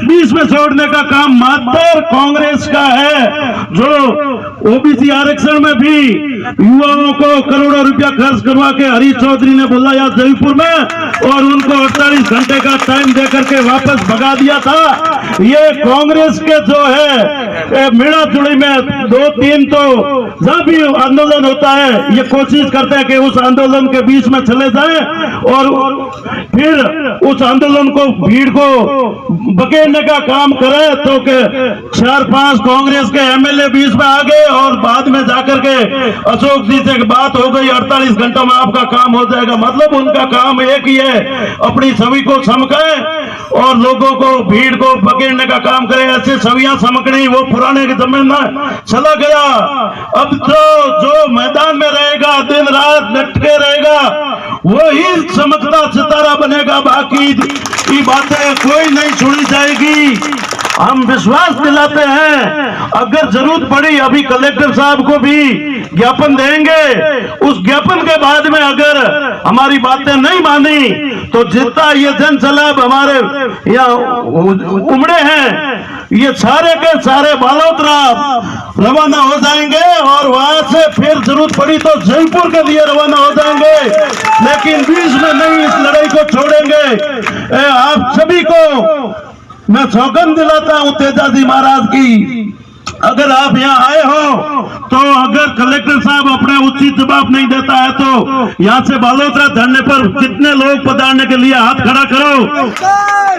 बीच में छोड़ने का काम मात्र कांग्रेस का है, जो ओबीसी आरक्षण में भी युवाओं को करोड़ों रुपया खर्च करवा के हरीश चौधरी ने बुलाया जयपुर में और उनको 48 घंटे का टाइम देकर के वापस भगा दिया था। ये कांग्रेस के जो है मेड़ा चुड़ी में 2-3 तो जब भी आंदोलन होता है ये कोशिश करते हैं कि उस आंदोलन के बीच में चले जाएं और फिर उस आंदोलन को भीड़ को बकेरने का काम करे, तो के 4-5 कांग्रेस के एमएलए बीच में आ गए और बाद में जाकर के अशोक जी से बात हो गई 48 घंटों में आपका काम हो जाएगा। मतलब उनका काम एक ही है, अपनी छवि को चमकाए और लोगों को भीड़ को बकेरने का काम करे। ऐसे छवियां चमकनी वो पुराने के जमाने में चला गया। अब तो जो मैदान में रहेगा दिन रात लटके रहेगा वही चमकता सितारा बनेगा, बाकी की बातें कोई नहीं छोड़ी जाएगी। हम विश्वास दिलाते हैं अगर जरूरत पड़ी अभी कलेक्टर साहब को भी ज्ञापन देंगे, उस ज्ञापन के बाद में अगर हमारी बातें नहीं मानी तो जितना ये जन सैलाब हमारे यहाँ उमड़े हैं ये सारे के सारे बालोतरा रवाना हो जाएंगे और वहां से फिर जरूरत पड़ी तो जयपुर के लिए रवाना हो जाएंगे, लेकिन बीच में नहीं इस लड़ाई को छोड़ेंगे। आप सभी को मैं सौगंध दिलाता हूं तेजाजी महाराज की, अगर आप यहाँ आए हो तो अगर कलेक्टर साहब अपने उचित जवाब नहीं देता है तो यहाँ से बालोतरा धरने पर कितने लोग पधारने के लिए हाथ खड़ा करो।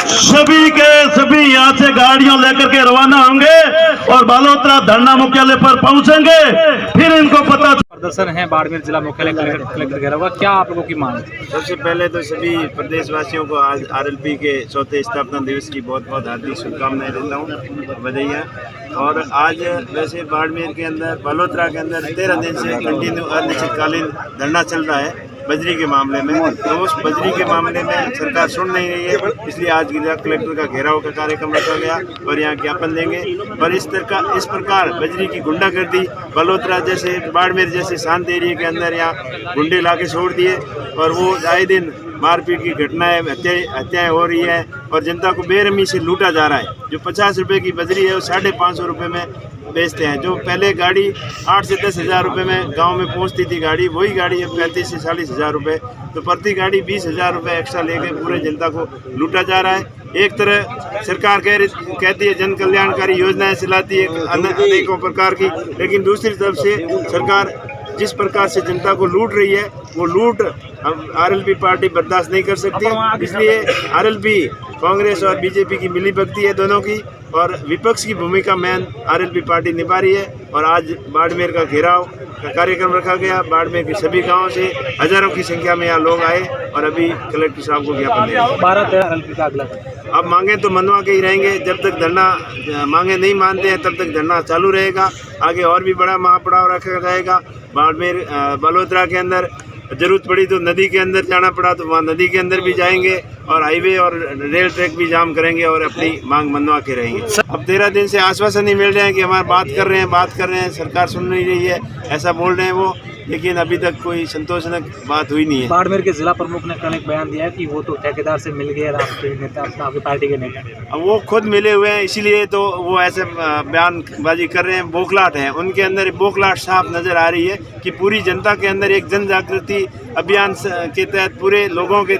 सभी के सभी यहाँ से गाड़ियां लेकर के रवाना होंगे और बालोतरा धरना मुख्यालय पर पहुंचेंगे। फिर इनको पता प्रदर्शन है बाड़मेर जिला मुख्यालय कलेक्टर घेराव, क्या आप लोगों की मांग है? सबसे पहले तो सभी प्रदेशवासियों को आज आरएलपी के 4थे स्थापना दिवस की बहुत बहुत हार्दिक शुभकामनाएं देता हूँ, बधाइयाँ। और आज वैसे बाड़मेर के अंदर बालोतरा के अंदर 13 दिन से कंटिन्यू अनिश्चितकालीन धरना चल रहा है बजरी के मामले में। तो उस बजरी के मामले में सरकार सुन नहीं रही है, इसलिए आज जिला कलेक्टर का घेराव का कार्यक्रम रखा गया और यहाँ ज्ञापन देंगे। और इस प्रकार बजरी की गुंडागर्दी बालोतरा जैसे बाड़मेर जैसे शांत एरिया के अंदर यहाँ गुंडे लाके छोड़ दिए और वो आए दिन मारपीट की घटनाएं हत्याएं हो रही है और जनता को बेरहमी से लूटा जा रहा है। जो 50 रुपये की बजरी है वो 550 रुपये में बेचते हैं। जो पहले गाड़ी 8 से 10 हज़ार रुपये में गांव में पहुंचती थी गाड़ी, वही गाड़ी है 35 से 40 हज़ार रुपये। तो प्रति गाड़ी 20 हज़ार रुपये एक्स्ट्रा लेके पूरे जनता को लूटा जा रहा है। एक तरह सरकार कहती है जन कल्याणकारी योजनाएं चलाती है अनेकों प्रकार की, लेकिन दूसरी तरफ से सरकार जिस प्रकार से जनता को लूट रही है वो लूट आरएलपी पार्टी बर्दाश्त नहीं कर सकती। इसलिए आरएलपी कांग्रेस और बीजेपी की मिलीभगती है दोनों की, और विपक्ष की भूमिका मैन आरएलपी पार्टी निभा रही है। और आज बाड़मेर का घेराव का कार्यक्रम रखा गया। बाड़मेर के सभी गांवों से हजारों की संख्या में यहाँ लोग आए और अभी कलेक्टर साहब को ज्ञापन दिया। अब मांगे तो मनवा के ही रहेंगे, जब तक धरना मांगे नहीं मानते हैं तब तक धरना चालू रहेगा। आगे और भी बड़ा महापड़ाव रखा जाएगा। बाड़मेर बालोतरा के अंदर जरूरत पड़ी तो नदी के अंदर जाना पड़ा तो वहाँ नदी के अंदर भी जाएंगे और हाईवे और रेल ट्रैक भी जाम करेंगे और अपनी मांग मनवा के रहेंगे। अब 13 दिन से आश्वासन नहीं मिल रहे हैं कि हमारे बात कर रहे हैं, सरकार सुन नहीं रही है, ऐसा बोल रहे हैं वो, लेकिन अभी तक कोई संतोषजनक बात हुई नहीं है। बाड़मेर के जिला प्रमुख ने कल एक बयान दिया है कि वो तो ठेकेदार से मिल गए आपकी पार्टी के नेता। अब वो खुद मिले हुए हैं इसीलिए तो वो ऐसे बयानबाजी कर रहे हैं, बौखलाहट है उनके अंदर। बौखलाहट साफ नजर आ रही है कि पूरी जनता के अंदर एक जन जागृति अभियान के तहत पूरे लोगों के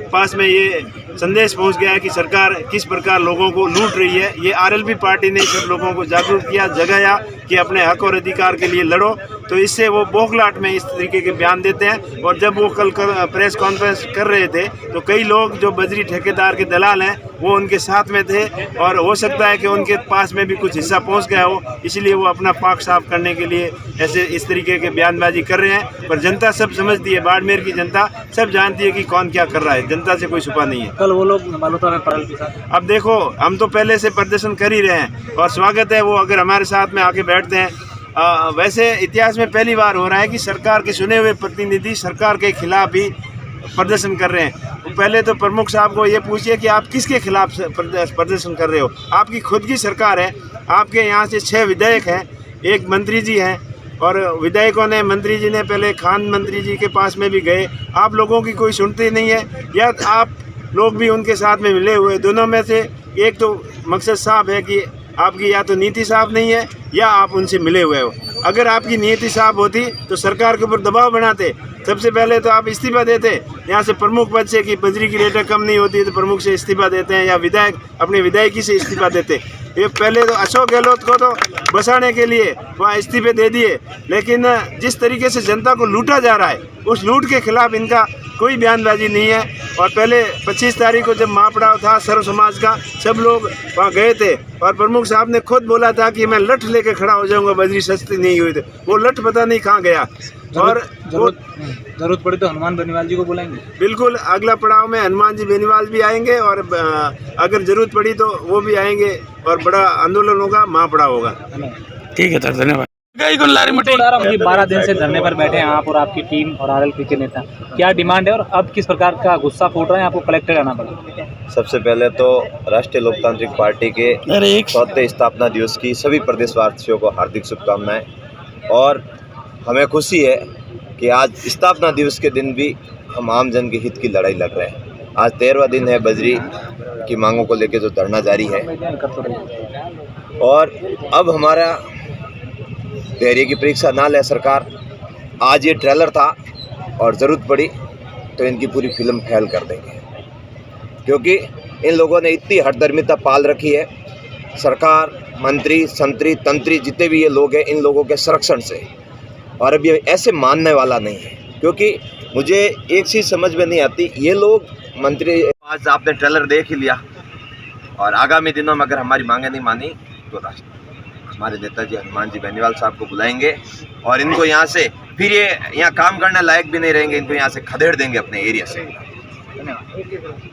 पास में ये संदेश पहुंच गया है कि सरकार किस प्रकार लोगों को लूट रही है। ये आरएलपी पार्टी ने सब लोगों को जागरूक किया, जगाया कि अपने हक और अधिकार के लिए लड़ो। तो इससे वो बौखलाहट में इस तरीके के बयान देते हैं। और जब वो कल प्रेस कॉन्फ्रेंस कर रहे थे तो कई लोग जो बजरी ठेकेदार के दलाल हैं वो उनके साथ में थे और हो सकता है कि उनके पास में भी कुछ हिस्सा पहुंच गया हो, इसलिए वो अपना पाक साफ करने के लिए ऐसे इस तरीके के बयानबाजी कर रहे हैं। पर जनता सब समझती है, बाड़मेर की जनता सब जानती है कि कौन क्या कर रहा है, जनता से कोई छुपा नहीं है। कल वो लोग बालोतरा में के साथ, अब देखो हम तो पहले से प्रदर्शन कर ही रहे हैं और स्वागत है वो अगर हमारे साथ में आके बैठते हैं। वैसे इतिहास में पहली बार हो रहा है कि सरकार के चुने हुए प्रतिनिधि सरकार के खिलाफ ही प्रदर्शन कर रहे हैं। पहले तो प्रमुख साहब को ये पूछिए कि आप किसके खिलाफ प्रदर्शन कर रहे हो। आपकी खुद की सरकार है, आपके यहाँ से 6 विधायक हैं, 1 मंत्री जी हैं और विधायकों ने मंत्री जी ने पहले खान मंत्री जी के पास में भी गए। आप लोगों की कोई सुनती नहीं है, या आप लोग भी उनके साथ में मिले हुए। दोनों में से एक तो मकसद साफ है कि आपकी या तो नीति साफ नहीं है या आप उनसे मिले हुए हो। अगर आपकी नीति साफ होती तो सरकार के ऊपर दबाव बनाते। सबसे पहले तो आप इस्तीफा देते यहाँ से प्रमुख पद से, कि बजरी की रेटें कम नहीं होती तो प्रमुख से इस्तीफा देते हैं, या विधायक अपने विधायकी से इस्तीफा देते। ये पहले तो अशोक गहलोत को तो बसाने के लिए वहाँ इस्तीफे दे दिए, लेकिन जिस तरीके से जनता को लूटा जा रहा है उस लूट के खिलाफ इनका कोई बयानबाजी नहीं है। और पहले 25 तारीख को जब महापड़ाव था सर्व समाज का, सब लोग वहाँ गए थे और प्रमुख साहब ने खुद बोला था कि मैं लठ लेके खड़ा हो जाऊंगा बजरी सस्ती नहीं हुई तो वो लठ पता नहीं कहाँ गया। और जरूरत पड़ी तो हनुमान बेनीवाल जी को बुलाएंगे। बिल्कुल, अगला पड़ाव में हनुमान जी बेनीवाल भी आएंगे और अगर जरूरत पड़ी तो वो भी आएंगे और बड़ा आंदोलन होगा, महापड़ाव होगा। ठीक है सर, धन्यवाद। 12 दिन से धरने पर बैठे हैं आप और आपकी टीम और आरएलपी के नेता, क्या डिमांड है और अब किस प्रकार का गुस्सा फूट रहा है, आपको कलेक्टर आना पड़ा? सबसे पहले तो राष्ट्रीय लोकतांत्रिक पार्टी के 4वें स्थापना दिवस की सभी प्रदेशवासियों को हार्दिक शुभकामनाएं। और हमें खुशी है कि आज स्थापना दिवस के दिन भी हम आम जन के हित की लड़ाई लड़ रहे हैं। आज 13वां दिन है बजरी की मांगों को लेकर जो धरना जारी है, और अब हमारा धैर्य की परीक्षा ना ले सरकार। आज ये ट्रेलर था और ज़रूरत पड़ी तो इनकी पूरी फिल्म फेल कर देंगे, क्योंकि इन लोगों ने इतनी हठधर्मिता पाल रखी है। सरकार, मंत्री, संतरी, तंत्री जितने भी ये लोग हैं, इन लोगों के संरक्षण से। और अब ये ऐसे मानने वाला नहीं है, क्योंकि मुझे एक चीज़ समझ में नहीं आती, ये लोग मंत्री, आज आपने ट्रेलर देख ही लिया और आगामी दिनों में अगर हमारी मांगे नहीं मानी तो हमारे नेताजी हनुमान जी बेनीवाल साहब को बुलाएंगे और इनको यहाँ से फिर ये यहाँ काम करने लायक भी नहीं रहेंगे, इनको यहाँ से खदेड़ देंगे अपने एरिया से। धन्यवाद।